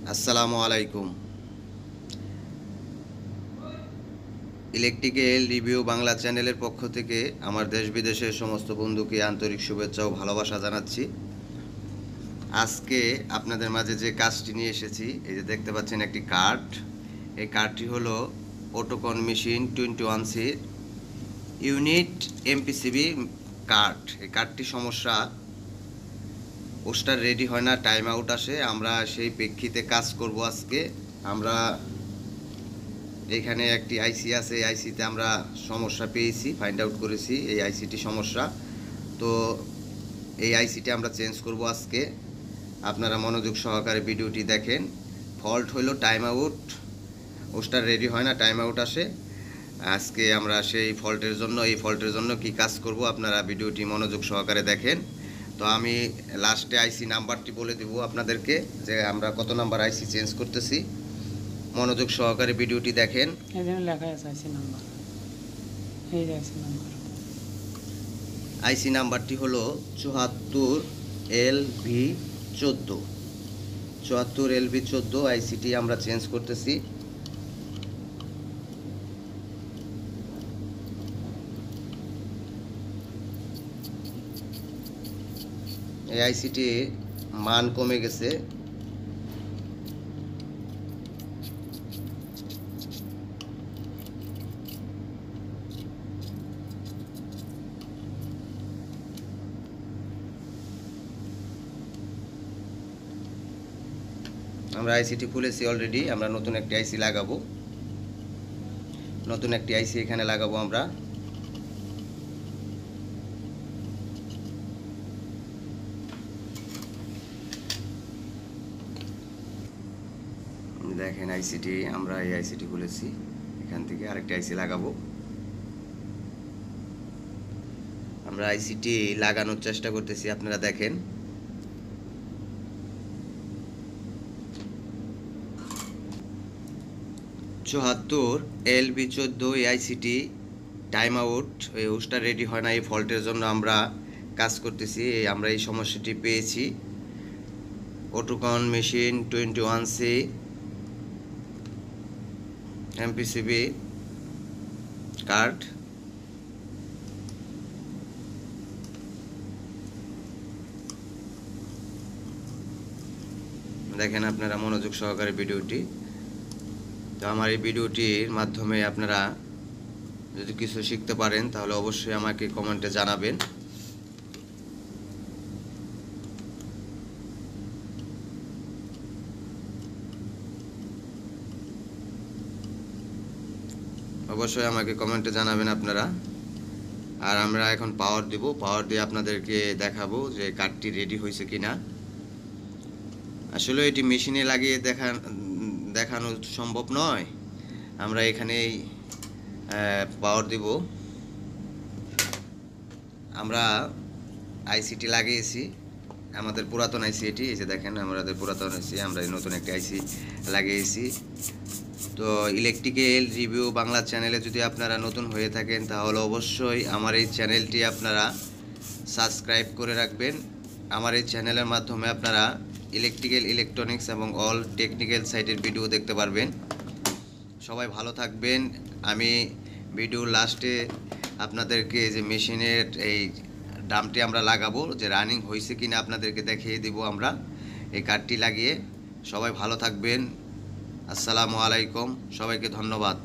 আসসালামু আলাইকুম। Electrical review Bangla চ্যানেলের পক্ষ থেকে আমার দেশ বিদেশের সমস্ত বন্ধুকে আন্তরিক শুভেচ্ছা ও ভালোবাসা জানাচ্ছি। আজকে আপনাদের মাঝে যে কাজটি নিয়ে এসেছি, এই যে দেখতে পাচ্ছেন একটি কার্ড। এই কার্ডটি হলো অটোকন machine 21C unit MPCB card. এই কার্ডটি সমস্যা, পোস্টার রেডি হয় না, টাইম আউট আসে। আমরা সেই প্রেক্ষিতে কাজ করব আজকে। আমরা এখানে একটি আইসি আছে, এই আইসিতে আমরা সমস্যা পেয়েছি, ফাইন্ড আউট করেছি এই আইসিটি সমস্যা। তো এই আইসিটি আমরা চেঞ্জ করব আজকে। আপনারা মনোযোগ সহকারে ভিডিওটি দেখেন। ফল্ট হলো টাইম আউট, পোস্টার রেডি হয় না, টাইম আউট আসে। আজকে আমরা সেই ফল্টের জন্য কি কাজ করব, আপনারা ভিডিওটি মনোযোগ সহকারে দেখেন। তো আমি লাস্টে আইসি নাম্বারটি বলে দিব আপনাদেরকে, যে আমরা কত নাম্বার আইসি চেঞ্জ করতেছি। মনোযোগ সহকারে ভিডিওটি দেখেন। এখানে লেখা আছে আইসি নাম্বার, এই যে আইসি নাম্বার। আইসি নাম্বারটি হলো 74LV14। 74LV14 আইসিটি আমরা চেঞ্জ করতেছি। এই আইসিটি মান কমে গেছে। আমরা আইসিটি খুলেছি অলরেডি। আমরা নতুন একটি আইসি লাগাবো, নতুন একটি আইসি এখানে লাগাবো আমরা। দেখেন আইসিটি, আমরা এই আইসিটি খুলেছি, এখান থেকে আরেকটি আইসি লাগাবো। আমরা আইসিটি লাগানোর চেষ্টা করতেছি, আপনারা দেখেন। চুয়াত্তর LV14 এই আইসিটি টাইম আউট, এই হোস্টার রেডি হয় না, এই ফল্টের জন্য আমরা কাজ করতেছি। আমরা এই সমস্যাটি পেয়েছি। অটোকন মেশিন 21C এমপিসিবি কার্ড। দেখেন আপনারা মনোযোগ সহকারে ভিডিওটি। তো আমার এই ভিডিওটির মাধ্যমে আপনারা যদি কিছু শিখতে পারেন তাহলে অবশ্যই আমাকে কমেন্টে জানাবেন। অবশ্যই আমাকে কমেন্টে জানাবেন আপনারা। আর আমরা এখন পাওয়ার দিব, পাওয়ার দিয়ে আপনাদেরকে দেখাবো যে কার্ডটি রেডি হয়েছে কিনা। আসলে এটি মেশিনে লাগিয়ে দেখানো সম্ভব নয়। আমরা এখানেই পাওয়ার দিব। আমরা আইসিটি লাগিয়েছি, আমাদের পুরাতন আইসি এটি। এই যে দেখেন আমাদের পুরাতন আইসি, আমরা নতুন একটি আইসি লাগিয়েছি। তো ইলেকট্রিক্যাল রিভিউ বাংলা চ্যানেলে যদি আপনারা নতুন হয়ে থাকেন তাহলে অবশ্যই আমার এই চ্যানেলটি আপনারা সাবস্ক্রাইব করে রাখবেন। আমার এই চ্যানেলের মাধ্যমে আপনারা ইলেকট্রিক্যাল, ইলেকট্রনিক্স এবং অল টেকনিক্যাল সাইটের ভিডিও দেখতে পারবেন। সবাই ভালো থাকবেন। আমি ভিডিও লাস্টে আপনাদেরকে যে মেশিনের এই ড্রামটি আমরা লাগাবো, যে রানিং হয়েছে কিনা আপনাদেরকে দেখিয়ে দিব আমরা এই কার্ডটি লাগিয়ে। সবাই ভালো থাকবেন। আসসালামু আলাইকুম, সবাইকে ধন্যবাদ।